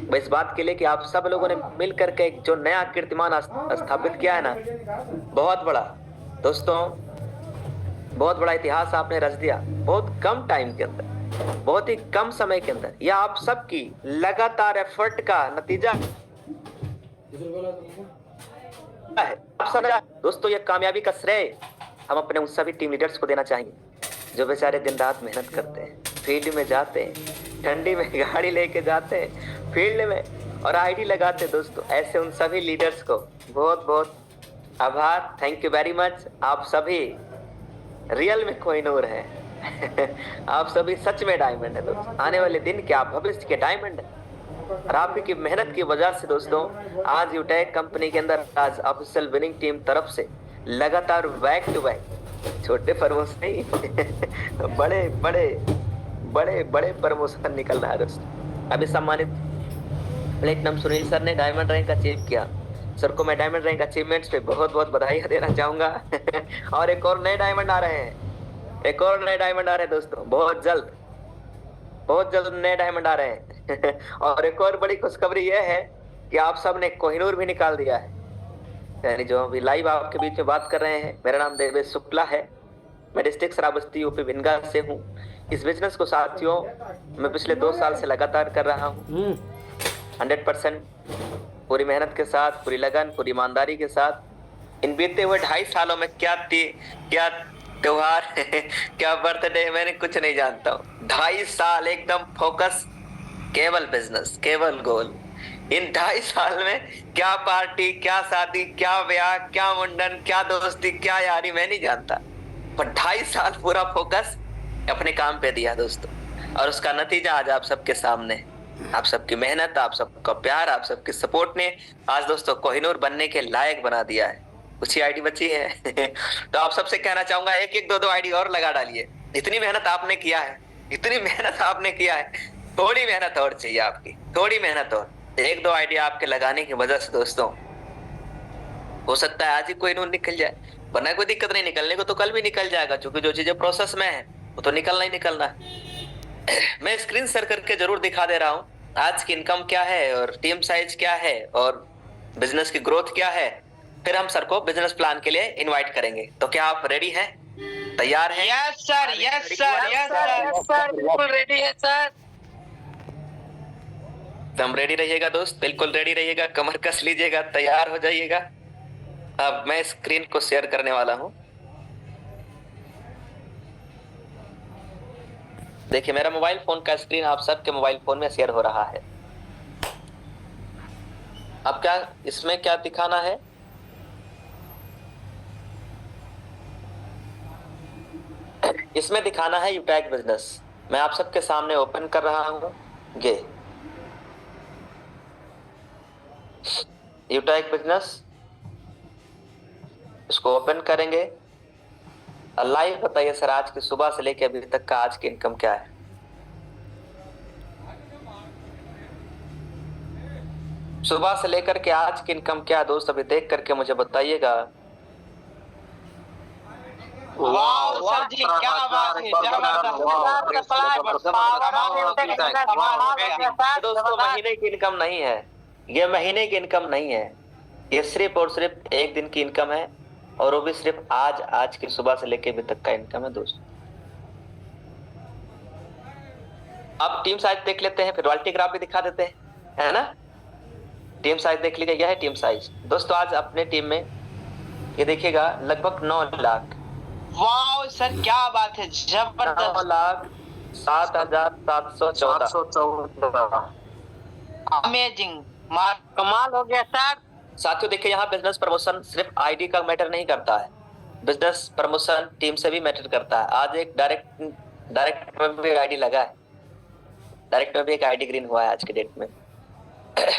मैं इस बात के लिए कि आप सब लोगों ने मिल करके एक जो नया कीर्तिमान स्थापित किया है ना, बहुत बड़ा दोस्तों, बहुत बड़ा इतिहास आपने रच दिया बहुत कम टाइम के अंदर, बहुत ही कम समय के अंदर। यह आप सबकी लगातार एफर्ट का नतीजा है। आप सब दोस्तों, यह कामयाबी का श्रेय हम अपने उन सभी टीम लीडर्स को देना चाहेंगे जो बेचारे दिन रात मेहनत करते हैं, फील्ड में जाते हैं, ठंडी में गाड़ी लेके जाते हैं फील्ड में और आईडी लगाते हैं। दोस्तों, ऐसे उन सभी लीडर्स को बहुत बहुत आभार, थैंक यू वेरी मच। आप सभी रियल में कोहिनूर है। आप सभी सच में डायमंड है दोस्तों। आने वाले दिन के आप भविष्य के डायमंड है और आपकी मेहनत की वजह से दोस्तों आज यूटेक कंपनी के अंदर आज ऑफिशियल विनिंग टीम तरफ से लगातार बैक टू बैक छोटे प्रमोशन नहीं बड़े बड़े बड़े बड़े प्रमोशन निकल रहा है दोस्तों। अभी सम्मानित प्लेटिनम सुनील सर ने डायमंड रैंक अचीव किया। सर को मैं डायमंड रैंक अचीवमेंट्स पे बहुत बहुत बधाई देना चाहूंगा। और एक और नए डायमंड आ रहे हैं, एक और नए डायमंड आ रहे हैं दोस्तों, बहुत जल्द नए डायमंड आ रहे हैं। और एक और बड़ी खुशखबरी यह है कि आप सब ने कोहिनूर भी निकाल दिया है। यानी जो अभी लाइव आपके बीच में बात कर रहे हैं, मेरा नाम देवेश शुक्ला है, मैं डिस्ट्रिक्ट श्रावस्ती यूपी भिनगा से हूँ। इस बिजनेस को साथियों मैं पिछले 2 साल से लगातार कर रहा हूँ 100% पूरी मेहनत के साथ, पूरी लगन, पूरी ईमानदारी के साथ। इन बीते हुए 2.5 सालों में क्या त्योहार क्या बर्थडे, मैंने कुछ नहीं जानता हूँ। 2.5 साल एकदम फोकस, केवल बिजनेस, केवल गोल। इन 2.5 साल में क्या पार्टी, क्या शादी, क्या ब्याह, क्या मुंडन, क्या दोस्ती, क्या यारी, मैं नहीं जानता, पर 2.5 साल पूरा फोकस अपने काम पे दिया दोस्तों। और उसका नतीजा आज आप सबके सामने है। आप सबकी मेहनत, आप सबका प्यार, आप सबकी सपोर्ट ने आज दोस्तों कोहिनूर बनने के लायक बना दिया है। कुछ ही आईडी बची है। तो आप सबसे कहना चाहूंगा एक एक दो दो आईडी और लगा डालिए। इतनी मेहनत आपने किया है, इतनी मेहनत आपने किया है, थोड़ी मेहनत और चाहिए आपकी, थोड़ी मेहनत और। 1-2 आईडी आपके लगाने की वजह से दोस्तों हो सकता है आज ही कोहिनूर निकल जाए, वरना कोई दिक्कत नहीं, निकलने को तो कल भी निकल जाएगा, क्योंकि जो चीजें प्रोसेस में है वो तो निकलना ही निकलना है। मैं स्क्रीन शेयर करके जरूर दिखा दे रहा हूँ आज की इनकम क्या है और टीम साइज क्या है और बिजनेस की ग्रोथ क्या है। फिर हम सर को बिजनेस प्लान के लिए इनवाइट करेंगे। तो क्या आप रेडी हैं, तैयार हैं? Yes sir, yes sir, yes sir, yes sir, बिल्कुल रेडी है सर। एकदम रेडी रहिएगा दोस्त, बिल्कुल रेडी रहिएगा, कमर कस लीजिएगा, तैयार हो जाइएगा। अब मैं स्क्रीन को शेयर करने वाला हूँ। देखिए मेरा मोबाइल फोन का स्क्रीन आप सबके मोबाइल फोन में शेयर हो रहा है। अब क्या इसमें क्या दिखाना है, इसमें दिखाना है यूटेक बिजनेस। मैं आप सबके सामने ओपन कर रहा हूं ये यूटेक बिजनेस, इसको ओपन करेंगे। लाइव बताइए सर आज की सुबह से लेकर अभी तक का आज की इनकम क्या है। सुबह से लेकर के आज की इनकम क्या है दोस्त, अभी देख करके मुझे बताइएगा। वाह सर जी, क्या बात है, दोस्तों महीने की इनकम नहीं है, ये महीने की इनकम नहीं है, ये सिर्फ और सिर्फ एक दिन की इनकम है, और वो भी सिर्फ आज की सुबह से लेके अभी तक का इनकम है दोस्तों। अब टीम साइज देख लेते हैं, फिर रॉयल्टी ग्राफ भी दिखा देते हैं, है ना। टीम साइज देख लीजिए, यह है टीम साइज दोस्तों। आज अपने टीम में ये देखिएगा लगभग 9 लाख। वाह सर, क्या बात है, जबरदस्त। 9,07,714। अमेजिंग, कमाल हो गया सर। साथियों देखिए यहाँ बिजनेस प्रमोशन सिर्फ आईडी का मैटर नहीं करता है, बिजनेस प्रमोशन टीम से भी मैटर करता है। आज एक डायरेक्ट में भी आईडी लगा है, डायरेक्ट में भी एक आईडी ग्रीन हुआ है आज के डेट में।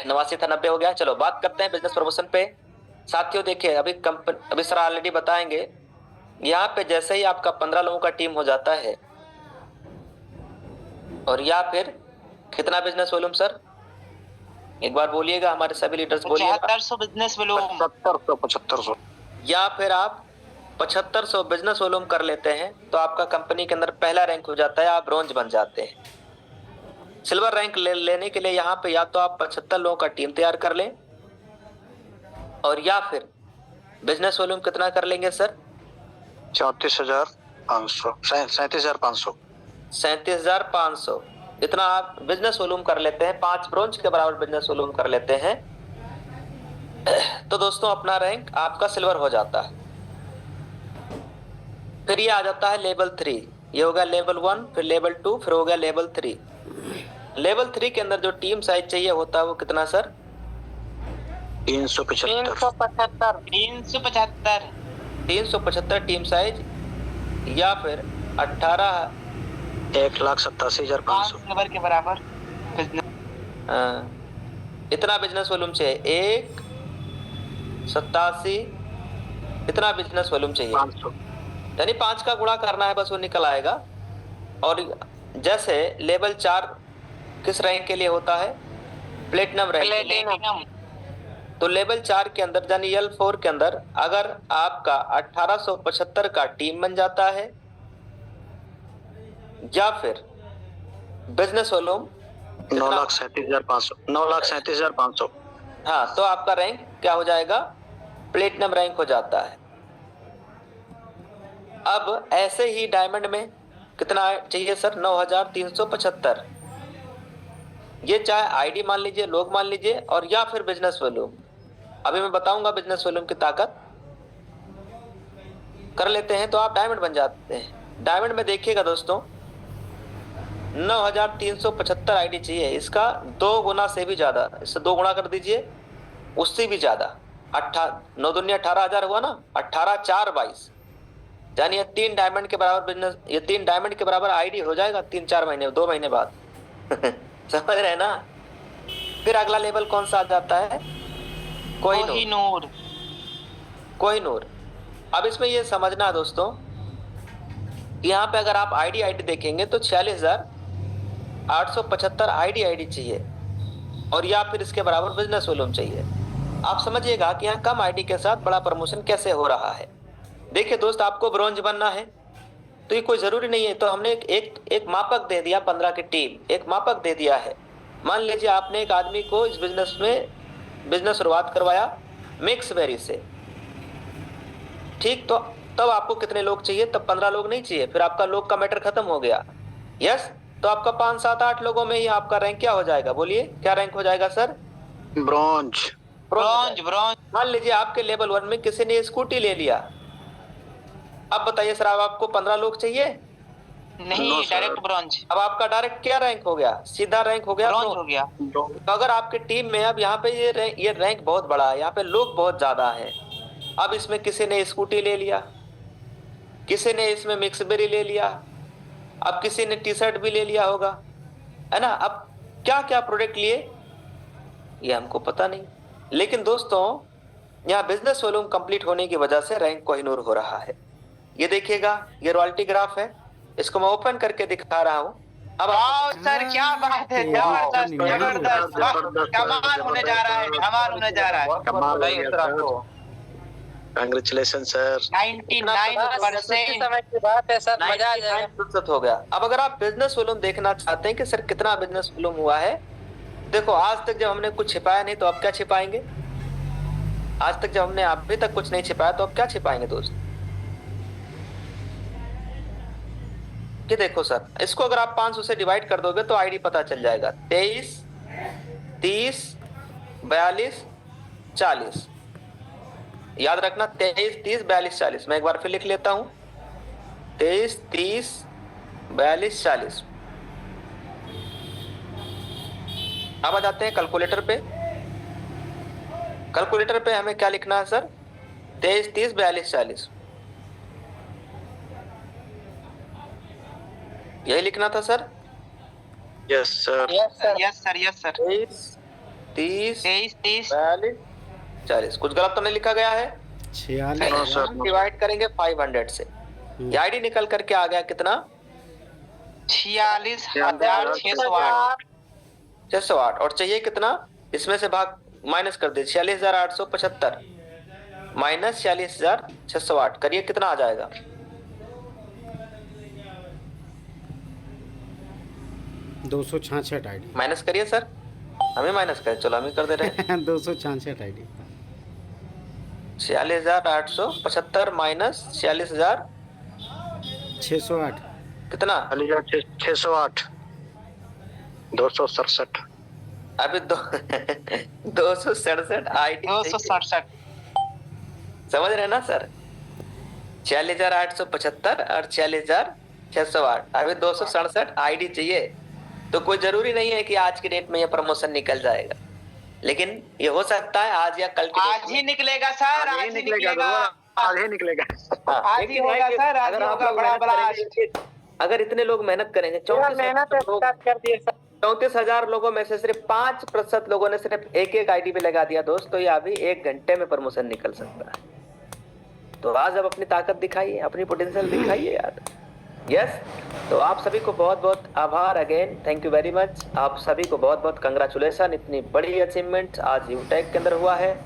89 था 90 हो गया। चलो बात करते हैं बिजनेस प्रमोशन पे। साथियों देखिए अभी सर ऑलरेडी बताएंगे, यहाँ पे जैसे ही आपका 15 लोगों का टीम हो जाता है, और या फिर कितना बिजनेस वॉल्यूम सर एक बार बोलिएगा, हमारे सभी लीडर्स बोलिएगा। 7500 बिजनेस वॉल्यूम, 7500 या फिर आप 7500 बिजनेस वॉल्यूम कर लेते हैं तो आपका कंपनी के अंदर पहला रैंक हो जाता है, आप ब्रॉन्ज बन जाते हैं। सिल्वर रैंक लेने के लिए यहाँ पे या तो आप 75 लोगों का टीम तैयार कर लें, और या फिर बिजनेस वॉल्यूम कितना कर लेंगे सर? 34,500 37,500 37,500 इतना आप बिजनेस वॉल्यूम कर लेते हैं, 5 ब्रोंज के बराबर बिजनेस वॉल्यूम कर लेते हैं, तो दोस्तों अपना रैंक आपका सिल्वर हो जाता है। फिर ये आ जाता है लेवल 3, ये हो गया लेवल 1, फिर लेवल 2, फिर हो गया लेवल 3। लेवल 3 के अंदर जो टीम साइज चाहिए होता है वो कितना सर? 375 375 टीम साइज, या फिर 18 1,87,500 सिल्वर के बराबर इतना बिजनेस वॉल्यूम चाहिए, 1,87 इतना बिजनेस वॉल्यूम चाहिए, 500 यानी 5 का गुणा करना है, बस वो निकल आएगा। और जैसे लेवल 4 किस रैंक के लिए होता है? Platinum rank. प्लेटिनम तो लेवल 4 के अंदर यानी L4 के अंदर अगर आपका 1875 का टीम बन जाता है, या फिर बिजनेस वॉल्यूम 9,37,500 हाँ, तो आपका रैंक क्या हो जाएगा? प्लेटिनम रैंक हो जाता है। अब ऐसे ही डायमंड में कितना चाहिए सर? 9,375। ये चाहे आईडी मान लीजिए, लोग मान लीजिए, और या फिर बिजनेस वॉल्यूम। अभी मैं बताऊंगा बिजनेस वॉल्यूम की ताकत। कर लेते हैं तो आप डायमंड बन जाते हैं। डायमंड में देखिएगा दोस्तों, 9,375 आईडी चाहिए, इसका 2 गुना से भी ज्यादा, इससे 2 गुना कर दीजिए, उससे भी ज्यादा। 9 दूनी 18,000 हुआ ना, 18 4 22, यानी ये 3 डायमंड के बराबर बिजनेस, ये 3 डायमंड के बराबर आईडी हो जाएगा 3-4 महीने, 2 महीने बाद। समझ रहे हैं ना? फिर अगला लेवल कौन सा आ जाता है? कोहिनूर। कोहिनूर। अब इसमें ये समझना दोस्तों, यहाँ पे अगर आप आईडी देखेंगे तो 46,875 आईडी चाहिए, और या फिर इसके बराबर बिजनेस वॉल्यूम चाहिए। आप समझिएगा कि यहाँ कम आईडी के साथ बड़ा प्रमोशन कैसे हो रहा है। देखिए दोस्त, आपको ब्रॉन्ज बनना है तो ये कोई जरूरी नहीं है, तो हमने एक मापक दे दिया, 15 की टीम एक मापक दे दिया है। मान लीजिए आपने एक आदमी को इस बिजनेस में बिजनेस शुरुआत करवाया मिक्स बेरी से, ठीक, तो तब आपको कितने लोग चाहिए? तब 15 लोग नहीं चाहिए, फिर आपका लोग का मैटर खत्म हो गया। यस, तो आपका 5 7 8 लोगों में ही आपका रैंक क्या हो जाएगा? बोलिए क्या रैंक हो जाएगा सर? ब्रॉन्ज। मान लीजिए आपके लेवल 1 में किसी ने स्कूटी ले लिया, अब बताइए सर, अब आपको 15 लोग चाहिए? नहीं, डायरेक्ट ब्रॉन्ज। अब आपका डायरेक्ट क्या रैंक हो गया? सीधा रैंक हो गया, ब्रॉन्ज हो गया। तो अगर आपके टीम में अब यहाँ पे ये रैंक बहुत बड़ा है, यहाँ पे लोग बहुत ज्यादा है, अब इसमें किसी ने स्कूटी ले लिया, किसी ने इसमें मिक्सबेरी ले लिया, अब किसी ने टी शर्ट भी ले लिया होगा, है ना? अब क्या क्या प्रोडक्ट लिए ये हमको पता नहीं, लेकिन दोस्तों यहाँ बिजनेस वॉल्यूम कंप्लीट होने की वजह से रैंक कोहिनूर हो रहा है। ये देखिएगा, ये रॉयल्टी ग्राफ है, इसको मैं ओपन करके दिखा रहा हूँ। अब सर क्या बात है, जबरदस्त जबरदस्त, कमाल होने जा रहा है, कमाल होने जा रहा है। कमाल है सर आपको। Congratulation sir. 99% समय की बात है सर, मजा आ जाएगा। 99% हो गया। अब अगर आप बिजनेस वॉल्यूम देखना चाहते हैं कि सर कितना बिजनेस वॉल्यूम हुआ है, देखो आज तक जब हमने कुछ छिपाया नहीं तो अब क्या छिपाएंगे? आज तक जब हमने अभी तक कुछ नहीं छिपाया तो अब क्या छिपाएंगे दोस्त? कि देखो सर, इसको अगर आप 500 से डिवाइड कर दोगे तो आईडी पता चल जाएगा। 23 30 42 40, याद रखना 23 30 42 40। मैं एक बार फिर लिख लेता हूं, 23 30 42 40। अब आ जाते हैं कैलकुलेटर पे। कैलकुलेटर पे हमें क्या लिखना है सर? 23 30 42 40, यही लिखना था sir. Yes sir. Yes sir, yes sir, yes sir. 23 30 30 42 40, कुछ गलत तो नहीं लिखा गया है? 46 डिवाइड करेंगे 500 से, ये आईडी निकल करके आ गया कितना? 46,608। 608। और चाहिए कितना? इसमें से भाग माइनस कर दे, 46,875 माइनस 46,608 करिए, कितना आ जाएगा? 266 आईडी। माइनस करिए सर, हमें माइनस करें, चलो हम ही कर दे रहे हैं। 266 आईडी। 46,875 माइनस 46,000 608। कितना? 608 267। अभी 267 आईडी 267। समझ रहे हैं ना सर? 46,875 और 46,608, अभी 267 आईडी चाहिए। तो कोई जरूरी नहीं है कि आज की डेट में ये प्रमोशन निकल जाएगा, लेकिन ये हो सकता है आज या कल की आज डेट ही में। निकलेगा सर, आज ही निकलेगा, आज ही निकलेगा। हाँ, आज ही लेकिन होगा है कि सर, आज अगर ही आप होगा लोग बड़ा मेहनत बड़ा। करेंगे, अगर इतने लोग मेहनत करेंगे, 34,000 लोगों में से सिर्फ 5% लोगों ने सिर्फ एक आईडी पे लगा दिया दोस्त, तो ये अभी 1 घंटे में प्रमोशन निकल सकता है। तो आज अब अपनी ताकत दिखाइए, अपनी पोटेंशियल दिखाइए यार। यस, तो आप सभी को बहुत बहुत आभार, again thank you very much. आप सभी को बहुत बहुत कंग्रेचुलेसन, इतनी बड़ी अचीवमेंट आज यूटेक के अंदर हुआ है।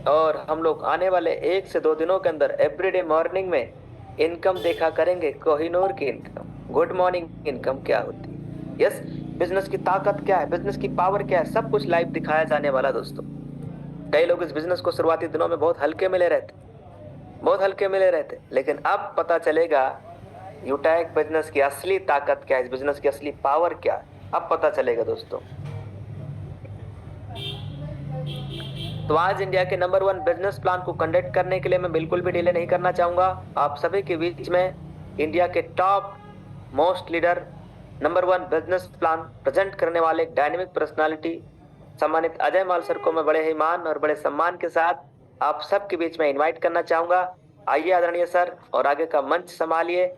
और हम लोग आने वाले 1 से 2 दिनों के अंदर एवरीडे मॉर्निंग में इनकम देखा करेंगे, कोहिनूर की इनकम, गुड मॉर्निंग इनकम क्या होती है, यस, बिजनेस की ताकत क्या है, बिजनेस की पावर क्या है, सब कुछ लाइव दिखाया जाने वाला दोस्तों। कई लोग इस बिजनेस को शुरुआती दिनों में बहुत हल्के में ले रहे थे, लेकिन अब पता चलेगा यूटेक बिजनेस की असली ताकत क्या है, इस बिजनेस की असली पावर क्या है, अब पता चलेगा दोस्तों। तो आज इंडिया के नंबर 1 बिजनेस प्लान को कंडक्ट करने के लिए मैं बिल्कुल भी डिले नहीं करना चाहूंगा। आप सभी के बीच में इंडिया के top most leader number 1 business plan present करने वाले एक डायनेमिक पर्सनालिटी सम्मानित अजय माल सर को मैं बड़े ही मान और बड़े सम्मान के साथ आप सबके बीच में इनवाइट करना चाहूंगा। आइए आदरणीय सर, और आगे का मंच संभालिए।